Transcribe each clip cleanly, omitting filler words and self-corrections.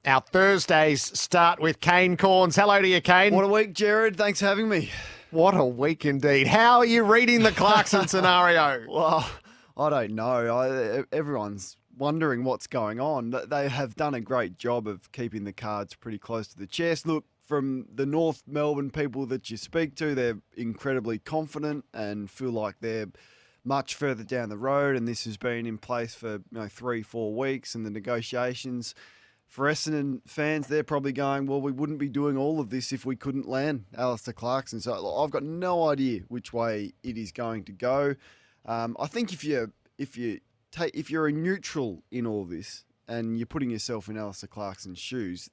Our Thursdays start with Kane Cornes. Hello to you, Kane. What a week, Gerard. Thanks for having me. What a week indeed. How are you reading the Clarkson scenario? Well, I don't know. Everyone's wondering what's going on. They have done a great job of keeping the cards pretty close to the chest. Look, from the North Melbourne people that you speak to, they're incredibly confident and feel like they're much further down the road, and this has been in place for 3-4 weeks, and the negotiations. For Essendon fans, they're probably going, well, we wouldn't be doing all of this if we couldn't land Alistair Clarkson. So I've got no idea which way it is going to go. I think if you're a neutral in all this and you're putting yourself in Alistair Clarkson's shoes,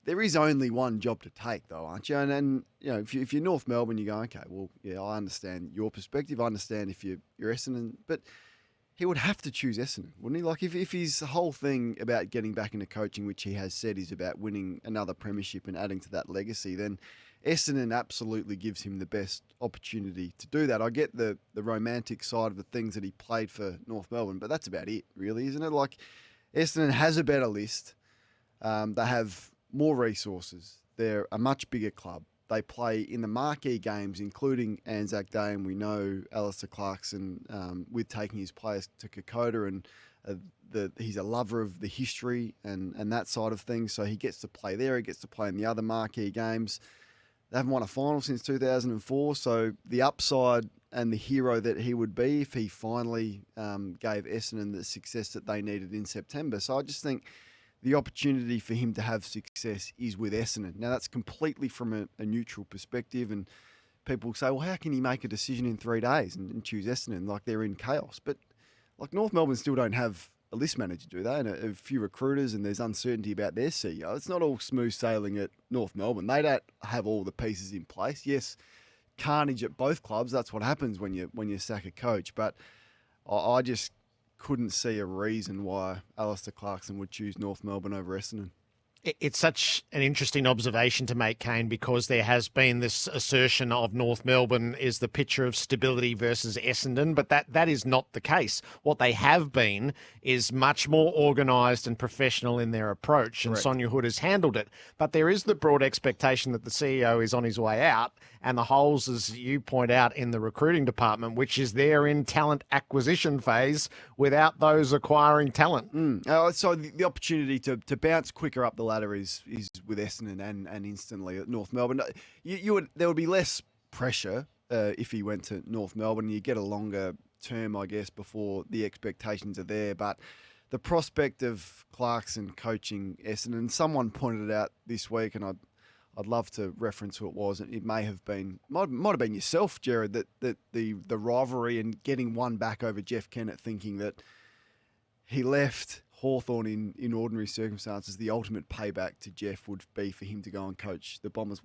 there is only one job to take, though, aren't you? And if you're North Melbourne, you go, okay, well, yeah, I understand your perspective. I understand if you're Essendon, but he would have to choose Essendon, wouldn't he? Like if his whole thing about getting back into coaching, which he has said is about winning another premiership and adding to that legacy, then Essendon absolutely gives him the best opportunity to do that. I get the romantic side of the things that he played for North Melbourne, but that's about it, really, isn't it? Like Essendon has a better list. They have more resources. They're a much bigger club. They play in the marquee games, including Anzac Day, and we know Alistair Clarkson, with taking his players to Kokoda, and he's a lover of the history and that side of things, so he gets to play there. He gets to play in the other marquee games. They haven't won a final since 2004, so the upside and the hero that he would be if he finally gave Essendon the success that they needed in September. So I just think the opportunity for him to have success is with Essendon. Now, that's completely from a neutral perspective, and people say, well, how can he make a decision in 3 days and choose Essendon? Like, they're in chaos. But, like, North Melbourne still don't have a list manager, do they? And a few recruiters, and there's uncertainty about their CEO. It's not all smooth sailing at North Melbourne. They don't have all the pieces in place. Yes, carnage at both clubs. That's what happens when you sack a coach. But I just couldn't see a reason why Alistair Clarkson would choose North Melbourne over Essendon. It's such an interesting observation to make, Kane, because there has been this assertion of North Melbourne is the picture of stability versus Essendon, but that is not the case. What they have been is much more organised and professional in their approach, and Correct. Sonia Hood has handled it. But there is the broad expectation that the CEO is on his way out, and the holes, as you point out, in the recruiting department, which is there in talent acquisition phase without those acquiring talent. So the opportunity to bounce quicker up the ladder is with Essendon and instantly at North Melbourne. There would be less pressure if he went to North Melbourne. You get a longer term, I guess, before the expectations are there. But the prospect of Clarkson coaching Essendon, someone pointed it out this week, and I'd love to reference who it was. It might have been yourself, Gerard, that the rivalry and getting one back over Jeff Kennett, thinking that he left Hawthorn in ordinary circumstances. The ultimate payback to Jeff would be for him to go and coach the Bombers.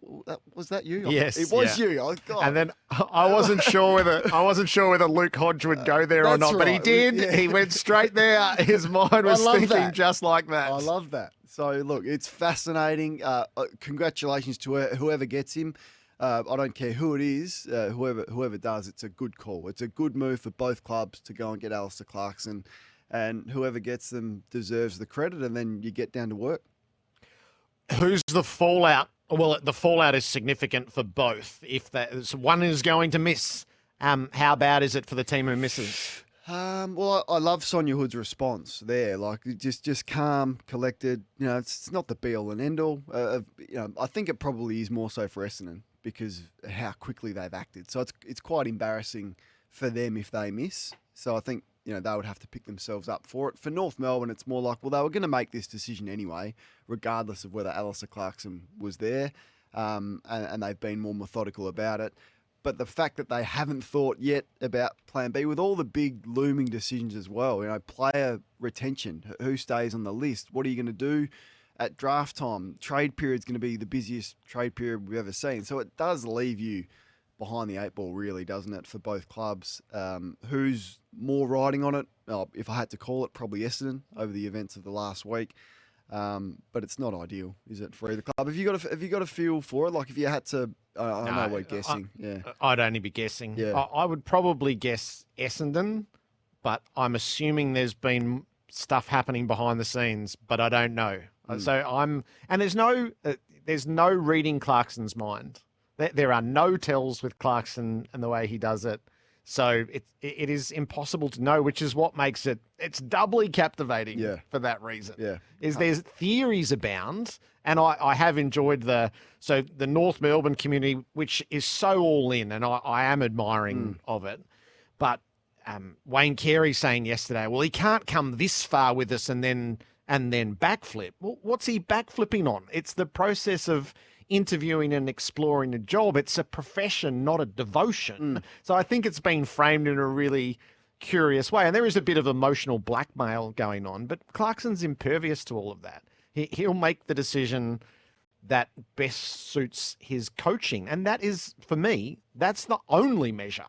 Was that you? Yes, it was yeah. you. Oh, God. And then I wasn't sure whether Luke Hodge would go there or That's not, but he right. did. Yeah. He went straight there. His mind was thinking that. just like that. I love that. So, look, it's fascinating. Congratulations to whoever gets him. I don't care who it is. Whoever does, it's a good call. It's a good move for both clubs to go and get Alistair Clarkson, and whoever gets them deserves the credit, and then you get down to work. Who's the fallout? Well, the fallout is significant for both. If one is going to miss, how bad is it for the team who misses? Well, I love Sonia Hood's response there. Like, just calm, collected. It's not the be-all and end-all. I think it probably is more so for Essendon because of how quickly they've acted. So it's quite embarrassing for them if they miss. So I think they would have to pick themselves up for it. For North Melbourne, it's more like, well, they were going to make this decision anyway, regardless of whether Alistair Clarkson was there, and they've been more methodical about it. But the fact that they haven't thought yet about Plan B, with all the big looming decisions as well, player retention, who stays on the list, what are you going to do at draft time? Trade period's going to be the busiest trade period we've ever seen. So it does leave you behind the eight ball, really, doesn't it, for both clubs? Who's more riding on it? If I had to call it, probably Essendon over the events of the last week. But it's not ideal, is it, for either club? Have you got a feel for it? Like, if you had to, I know we're guessing. I'd only be guessing. Yeah. I would probably guess Essendon, but I'm assuming there's been stuff happening behind the scenes, but I don't know. And there's no reading Clarkson's mind. There are no tells with Clarkson and the way he does it. So it is impossible to know, which is what makes it's doubly captivating for that reason. Yeah. There's theories abound, and I have enjoyed the North Melbourne community, which is so all in, and I am admiring of it. But Wayne Carey saying yesterday, well, he can't come this far with us and then backflip. Well, what's he backflipping on? It's the process of interviewing and exploring a job. It's a profession, not a devotion. So I think it's been framed in a really curious way. And there is a bit of emotional blackmail going on, but Clarkson's impervious to all of that. He'll make the decision that best suits his coaching. And that is, for me, that's the only measure.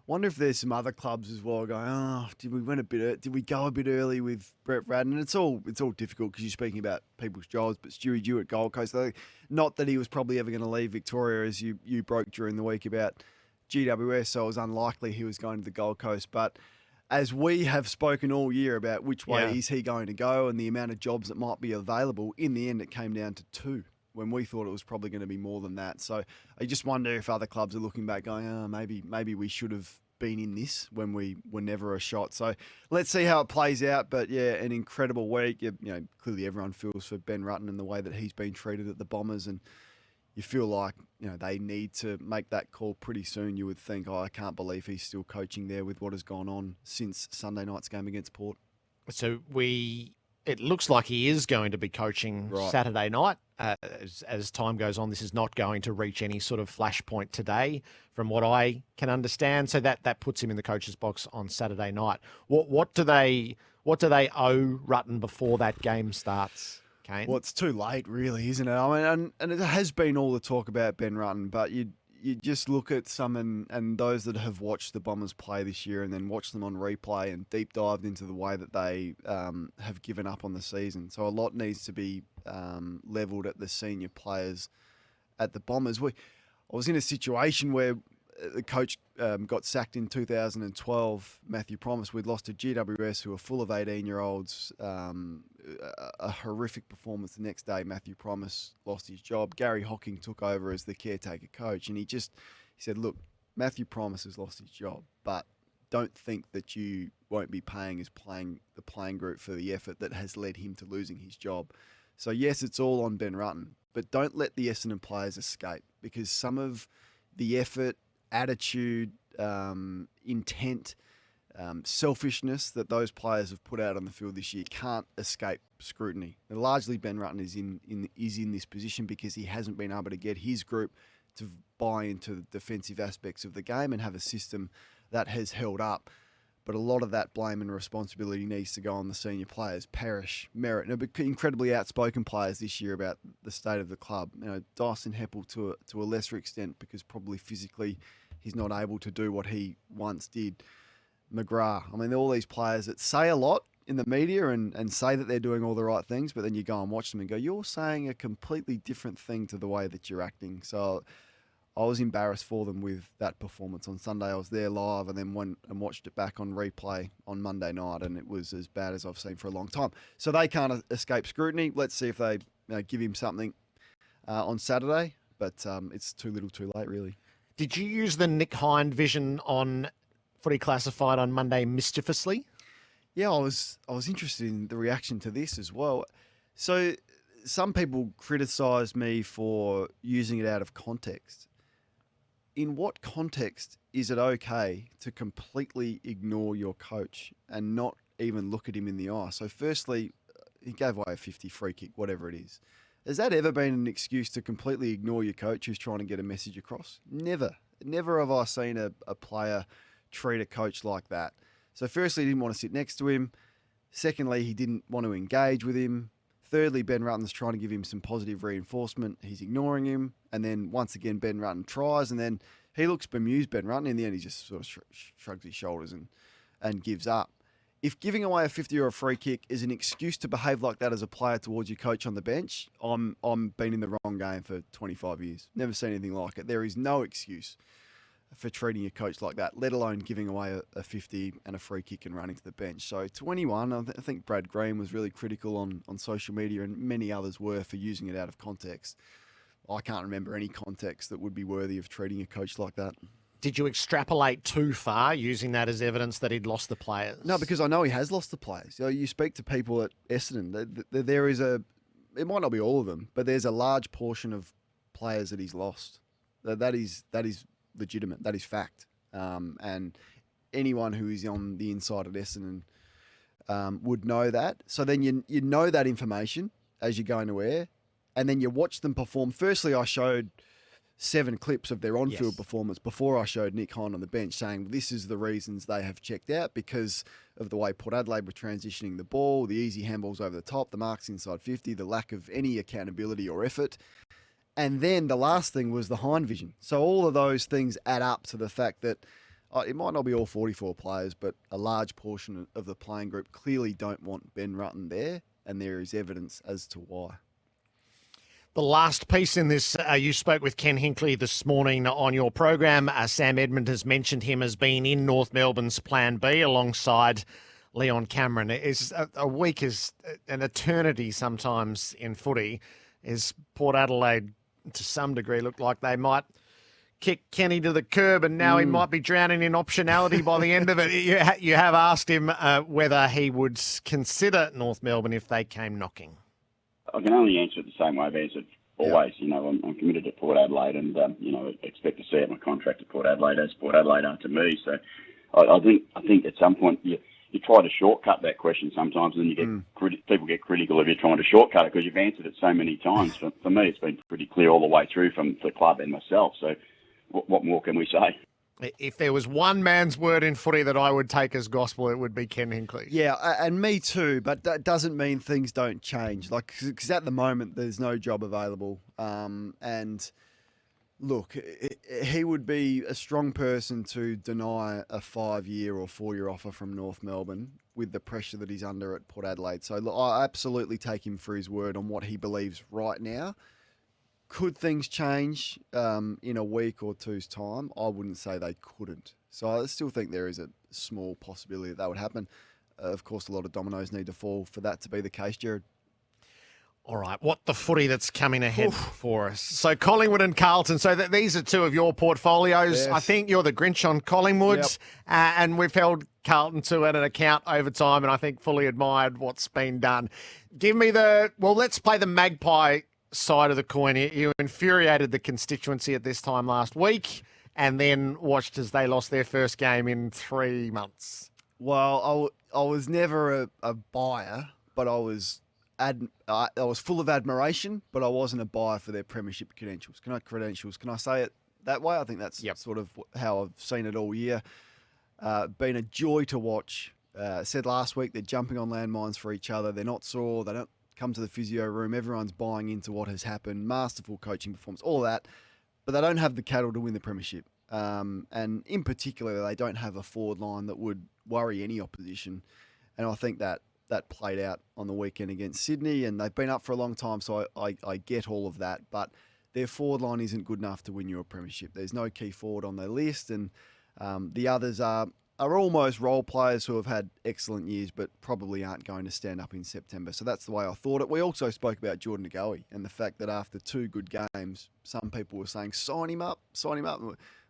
Wonder if there's some other clubs as well going, did we go a bit early with Brett Radden? And it's all difficult because you're speaking about people's jobs, but Stewie Dew at Gold Coast, not that he was probably ever going to leave Victoria, as you broke during the week about GWS, so it was unlikely he was going to the Gold Coast. But as we have spoken all year about which way is he going to go and the amount of jobs that might be available, in the end it came down to 2. When we thought it was probably going to be more than that. So I just wonder if other clubs are looking back going, maybe we should have been in this when we were never a shot. So let's see how it plays out. But yeah, an incredible week. Clearly everyone feels for Ben Rutten and the way that he's been treated at the Bombers, and you feel like they need to make that call pretty soon. You would think, I can't believe he's still coaching there with what has gone on since Sunday night's game against Port. So it looks like he is going to be coaching Saturday night. As time goes on, this is not going to reach any sort of flashpoint today, from what I can understand. So that puts him in the coach's box on Saturday night. What do they owe Rutten before that game starts, Kane? Well, it's too late, really, isn't it? I mean, and it has been all the talk about Ben Rutten, but you just look at some and those that have watched the Bombers play this year and then watched them on replay and deep dived into the way that they have given up on the season. So a lot needs to be levelled at the senior players at the Bombers. I was in a situation where the coach got sacked in 2012, Matthew Promise. We'd lost to GWS, who were full of 18-year-olds. A horrific performance the next day. Matthew Promise lost his job. Gary Hocking took over as the caretaker coach, and he said, look, Matthew Promise has lost his job, but don't think that you won't be paying the playing group for the effort that has led him to losing his job. So yes, it's all on Ben Rutten, but don't let the Essendon players escape, because some of the effort, attitude, intent, selfishness that those players have put out on the field this year can't escape scrutiny. And largely, Ben Rutten is in this position because he hasn't been able to get his group to buy into the defensive aspects of the game and have a system that has held up. But a lot of that blame and responsibility needs to go on the senior players. Parrish, Merritt, incredibly outspoken players this year about the state of the club. Dyson Heppel to a lesser extent, because probably physically he's not able to do what he once did. McGrath. I mean, all these players that say a lot in the media and say that they're doing all the right things, but then you go and watch them and go, you're saying a completely different thing to the way that you're acting. So I was embarrassed for them with that performance on Sunday. I was there live and then went and watched it back on replay on Monday night, and it was as bad as I've seen for a long time. So they can't escape scrutiny. Let's see if they give him something on Saturday, but it's too little too late, really. Did you use the Nick Hind vision on Footy Classified on Monday mischievously? Yeah, I was interested in the reaction to this as well. So some people criticised me for using it out of context. In what context is it okay to completely ignore your coach and not even look at him in the eye? So firstly, he gave away a 50 free kick, whatever it is. Has that ever been an excuse to completely ignore your coach who's trying to get a message across? Never. Never have I seen a player treat a coach like that. So firstly, he didn't want to sit next to him. Secondly, he didn't want to engage with him. Thirdly, Ben Rutten's trying to give him some positive reinforcement. He's ignoring him. And then once again, Ben Rutten tries, and then he looks bemused, Ben Rutten. In the end, he just sort of shrugs his shoulders and gives up. If giving away a 50 or a free kick is an excuse to behave like that as a player towards your coach on the bench, I'm been in the wrong game for 25 years. Never seen anything like it. There is no excuse for treating a coach like that, let alone giving away a 50 and a free kick and running to the bench. So 21, I think Brad Green was really critical on social media, and many others were, for using it out of context. I can't remember any context that would be worthy of treating a coach like that. Did you extrapolate too far using that as evidence that he'd lost the players? No, because I know he has lost the players. You speak to people at Essendon, there is it might not be all of them, but there's a large portion of players that he's lost. That is legitimate. That is fact. And anyone who is on the inside at Essendon would know that. So then you know that information as you're going to air, and then you watch them perform. Firstly, I showed 7 clips of their on-field performance before I showed Nick Hine on the bench, saying this is the reasons they have checked out, because of the way Port Adelaide were transitioning the ball, the easy handballs over the top, the marks inside 50, the lack of any accountability or effort. And then the last thing was the Hine vision. So all of those things add up to the fact that it might not be all 44 players, but a large portion of the playing group clearly don't want Ben Rutten there, and there is evidence as to why. The last piece in this, you spoke with Ken Hinkley this morning on your program. Sam Edmund has mentioned him as being in North Melbourne's Plan B alongside Leon Cameron. A week is an eternity sometimes in footy. Is Port Adelaide, to some degree, look like they might kick Kenny to the curb, and now he might be drowning in optionality by the end of it. You have asked him whether he would consider North Melbourne if they came knocking. I can only answer it the same way I've answered always. I'm committed to Port Adelaide, and expect to see out my contract at Port Adelaide as Port Adelaide are to me. So I think at some point you try to shortcut that question sometimes, and you get people get critical if you're trying to shortcut it because you've answered it so many times. For me, it's been pretty clear all the way through from the club and myself. So what more can we say? If there was one man's word in footy that I would take as gospel, it would be Ken Hinkley. Yeah, and me too, but that doesn't mean things don't change. Because at the moment, there's no job available. And look, he would be a strong person to deny a 5-year or 4-year offer from North Melbourne with the pressure that he's under at Port Adelaide. So look, I absolutely take him for his word on what he believes right now. Could things change in a week or two's time? I wouldn't say they couldn't. So I still think there is a small possibility that would happen. Of course, a lot of dominoes need to fall for that to be the case, Gerard. All right, what the footy that's coming ahead for us. So Collingwood and Carlton, so these are two of your portfolios. Yes. I think you're the Grinch on Collingwood, and we've held Carlton to an account over time, and I think fully admired what's been done. Let's play the Magpie side of the coin. You infuriated the constituency at this time last week, and then watched as they lost their first game in 3 months. Well, I was never a buyer, but I was full of admiration, but I wasn't a buyer for their premiership credentials. Can I say it that way? I think that's sort of how I've seen it all year. Been a joy to watch. Said last week they're jumping on landmines for each other. They're not sore. They don't come to the physio room. Everyone's buying into what has happened. Masterful coaching performance, all that. But they don't have the cattle to win the premiership. And in particular, they don't have a forward line that would worry any opposition. And I think that played out on the weekend against Sydney, and they've been up for a long time, so I get all of that. But their forward line isn't good enough to win you a premiership. There's no key forward on their list, and the others are almost role players who have had excellent years but probably aren't going to stand up in September. So that's the way I thought it. We also spoke about Jordan De Goey and the fact that after 2 good games, some people were saying, sign him up.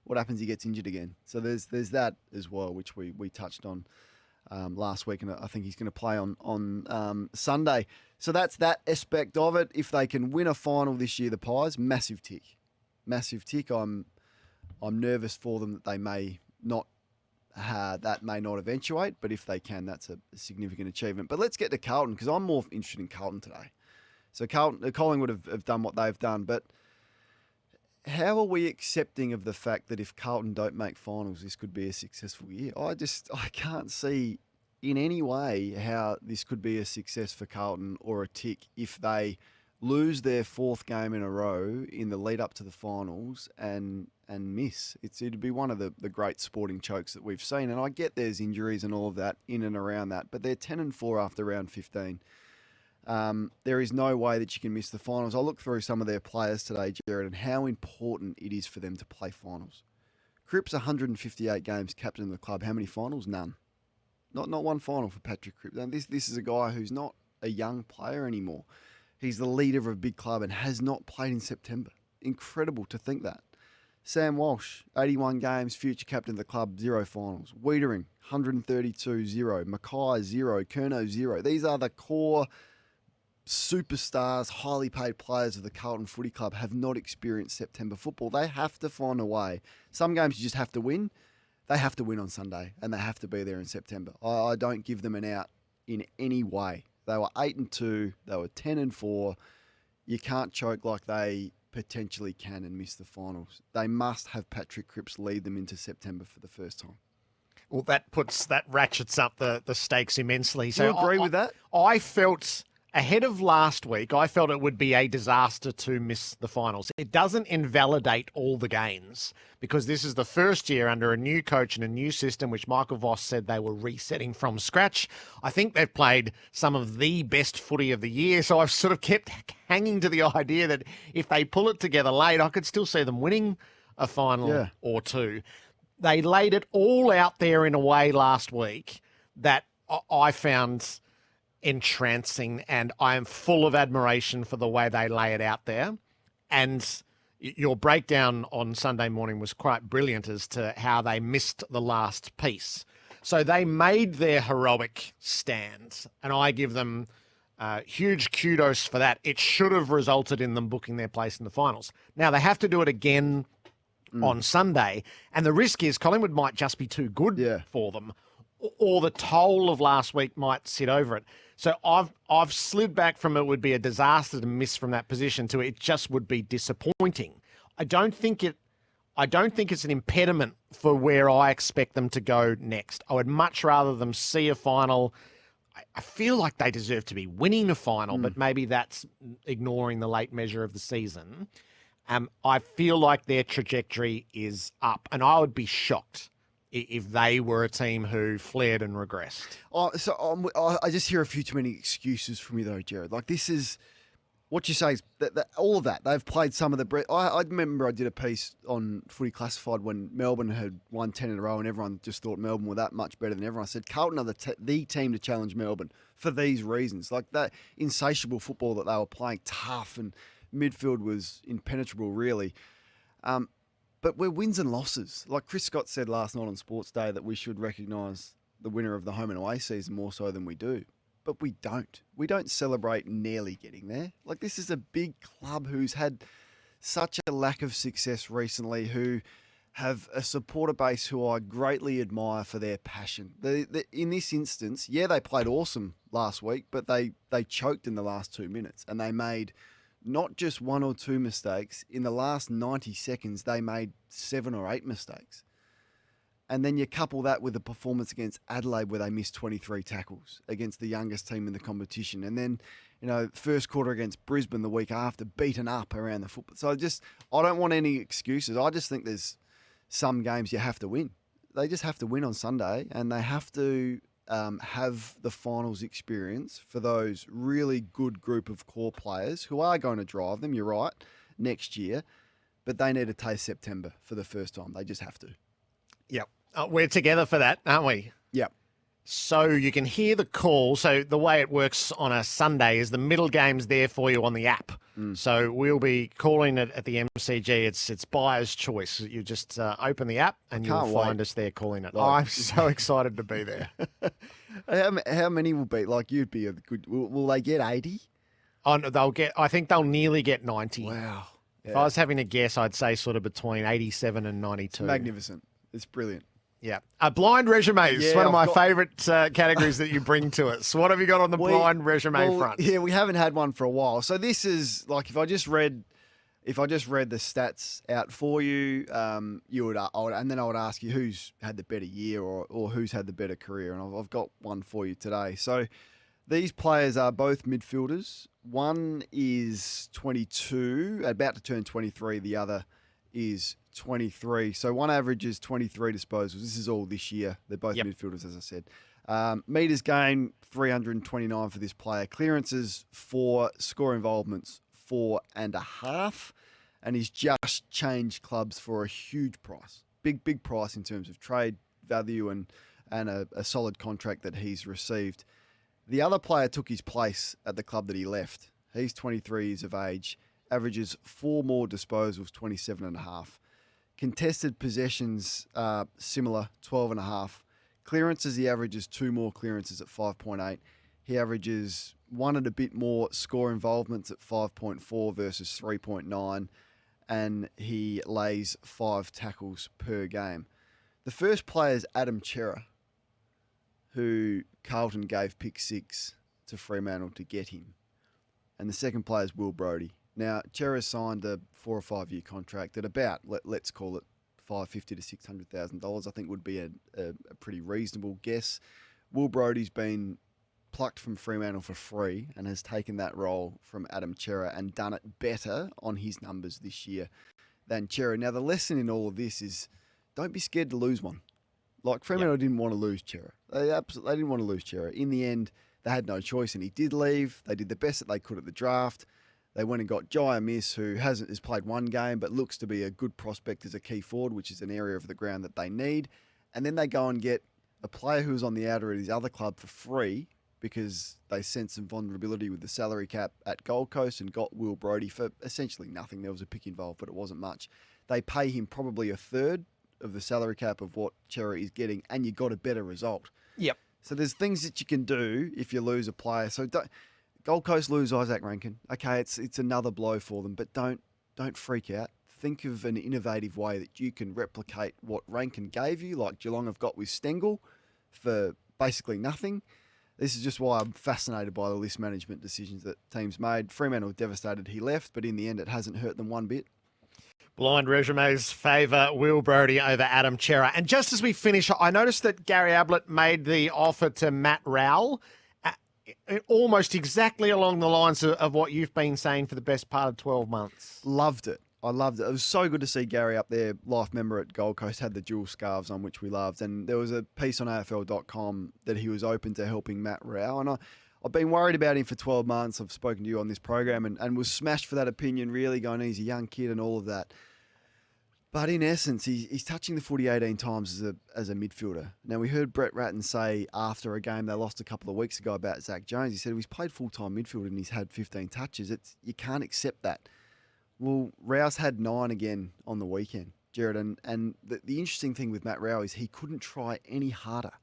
What happens? He gets injured again. So there's that as well, which we touched on last week, and I think he's going to play on Sunday. So that's that aspect of it. If they can win a final this year, the Pies, massive tick. I'm nervous for them that they may not. That may not eventuate, but if they can, that's a significant achievement. But let's get to Carlton, because I'm more interested in Carlton today. So Collingwood have done what they've done, but how are we accepting of the fact that if Carlton don't make finals, this could be a successful year? I can't see in any way how this could be a success for Carlton or a tick if they lose their 4th game in a row in the lead up to the finals and miss. It'd be one of the great sporting chokes that we've seen. And I get there's injuries and all of that in and around that, but they're 10-4 after round 15. There is no way that you can miss the finals. I looked through some of their players today, Gerard, and how important it is for them to play finals. Cripps, 158 games, captain of the club. How many finals? None. Not one final for Patrick Cripps. Now, this is a guy who's not a young player anymore. He's the leader of a big club and has not played in September. Incredible to think that. Sam Walsh, 81 games, future captain of the club, 0 finals. Wiedering, 132, 0. Mackay, 0. Curnow, 0. These are the core superstars, highly paid players of the Carlton Footy Club have not experienced September football. They have to find a way. Some games you just have to win. They have to win on Sunday, and they have to be there in September. I don't give them an out in any way. They were 8-2. They were 10-4. You can't choke like they potentially can and miss the finals. They must have Patrick Cripps lead them into September for the first time. Well, that ratchets up the stakes immensely. Do you agree with that? I felt ahead of last week, I felt it would be a disaster to miss the finals. It doesn't invalidate all the gains because this is the first year under a new coach and a new system, which Michael Voss said they were resetting from scratch. I think they've played some of the best footy of the year. So I've sort of kept hanging to the idea that if they pull it together late, I could still see them winning a final or two. They laid it all out there in a way last week that I found entrancing, and I am full of admiration for the way they lay it out there. And your breakdown on Sunday morning was quite brilliant as to how they missed the last piece. So they made their heroic stand, and I give them huge kudos for that. It should have resulted in them booking their place in the finals. Now they have to do it again on Sunday, and the risk is Collingwood might just be too good for them, or the toll of last week might sit over it. So I've slid back from it would be a disaster to miss from that position to it just would be disappointing. I don't think it's an impediment for where I expect them to go next. I would much rather them see a final. I feel like they deserve to be winning a final, but maybe that's ignoring the late measure of the season. I feel like their trajectory is up, and I would be shocked if they were a team who flared and regressed. I just hear a few too many excuses from you, though, Gerard. Like, this is what you say is that all of that. They've played some of the... I remember I did a piece on Footy Classified when Melbourne had won 10 in a row and everyone just thought Melbourne were that much better than everyone. I said Carlton are the team to challenge Melbourne for these reasons. Like, that insatiable football that they were playing, tough, and midfield was impenetrable, really. But we're wins and losses. Like Chris Scott said last night on Sports Day that we should recognise the winner of the home and away season more so than we do. But we don't. We don't celebrate nearly getting there. Like, this is a big club who's had such a lack of success recently, who have a supporter base who I greatly admire for their passion. In this instance, they played awesome last week, but they choked in the last 2 minutes and they made... not just 1 or 2 mistakes. In the last 90 seconds, they made 7 or 8 mistakes. And then you couple that with the performance against Adelaide where they missed 23 tackles against the youngest team in the competition. And then, first quarter against Brisbane the week after, beaten up around the football. So I don't want any excuses. I just think there's some games you have to win. They just have to win on Sunday, and they have to... have the finals experience for those really good group of core players who are going to drive them, you're right, next year. But they need to taste September for the first time. They just have to. Yep. We're together for that, aren't we? Yep. So you can hear the call. So the way it works on a Sunday is the middle game's there for you on the app. So we'll be calling it at the MCG. It's buyer's choice. You just open the app and you'll find us there calling it. I'm so excited to be there. How many will be? Like, you'd be a good... Will they get 80? Oh, no, I think they'll nearly get 90. Wow. If I was having a guess, I'd say sort of between 87 and 92. It's magnificent. It's brilliant. Yeah. Blind resumes, one of my favourite categories that you bring to us. What have you got on the blind resume front? Yeah, we haven't had one for a while. So this is like, if I just read the stats out for you, and then I would ask you who's had the better year or who's had the better career. And I've got one for you today. So these players are both midfielders. One is 22, about to turn 23. The other is 23. So one averages 23 disposals. This is all this year. They're both midfielders, as I said. Metres gained, 329 for this player. Clearances 4, score involvements 4.5. And he's just changed clubs for a huge price. big price in terms of trade value and a solid contract that he's received. The other player took his place at the club that he left. He's 23 years of age, averages 4 more disposals, 27.5. Contested possessions, similar, 12.5. Clearances, he averages 2 more clearances at 5.8. He averages 1 and a bit more score involvements at 5.4 versus 3.9. And he lays 5 tackles per game. The first player is Adam Cerra, who Carlton gave pick 6 to Fremantle to get him. And the second player is Will Brodie. Now, Cerra signed a 4 or 5 year contract at about, let's call it $550,000 to $600,000. I think would be a pretty reasonable guess. Will Brodie's been plucked from Fremantle for free and has taken that role from Adam Cerra and done it better on his numbers this year than Cerra. Now, the lesson in all of this is don't be scared to lose one. Like, Fremantle didn't want to lose Cerra. They didn't want to lose Cerra. In the end, they had no choice, and he did leave. They did the best that they could at the draft. They went and got Jai Miss, who has played 1 game, but looks to be a good prospect as a key forward, which is an area of the ground that they need. And then they go and get a player who was on the outer at his other club for free because they sensed some vulnerability with the salary cap at Gold Coast and got Will Brodie for essentially nothing. There was a pick involved, but it wasn't much. They pay him probably a third of the salary cap of what Cerra is getting, and you got a better result. Yep. So there's things that you can do if you lose a player. So Gold Coast lose Isaac Rankin. Okay, it's another blow for them, but don't freak out. Think of an innovative way that you can replicate what Rankin gave you, like Geelong have got with Stengel, for basically nothing. This is just why I'm fascinated by the list management decisions that teams made. Fremantle were devastated he left, but in the end it hasn't hurt them one bit. Blind resumes favour Will Brodie over Adam Cerra. And just as we finish, I noticed that Gary Ablett made the offer to Matt Rowell, almost exactly along the lines of what you've been saying for the best part of 12 months. Loved it. I loved it. It was so good to see Gary up there, life member at Gold Coast, had the dual scarves on, which we loved. And there was a piece on AFL.com that he was open to helping Matt Rowell. And I've been worried about him for 12 months. I've spoken to you on this program and was smashed for that opinion, really going, he's a young kid and all of that. But in essence, he's touching the footy 18 times as a midfielder. Now, we heard Brett Ratton say after a game they lost a couple of weeks ago about Zach Jones. He said he's played full-time midfield and he's had 15 touches. You can't accept that. Well, Rouse had 9 again on the weekend, Gerard. And the interesting thing with Matt Rowell is he couldn't try any harder.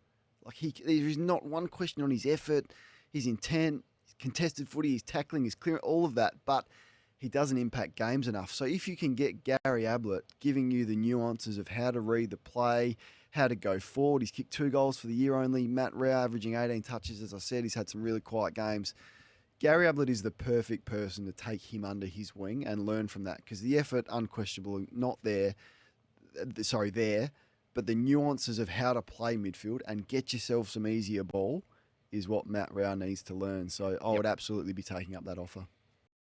Like there is not one question on his effort, his intent, his contested footy, his tackling, his clearance, all of that. But he doesn't impact games enough. So if you can get Gary Ablett giving you the nuances of how to read the play, how to go forward. He's kicked 2 goals for the year only. Matt Rowell averaging 18 touches. As I said, he's had some really quiet games. Gary Ablett is the perfect person to take him under his wing and learn from that because the effort, unquestionably, not there. There. But the nuances of how to play midfield and get yourself some easier ball is what Matt Rowell needs to learn. So I would absolutely be taking up that offer.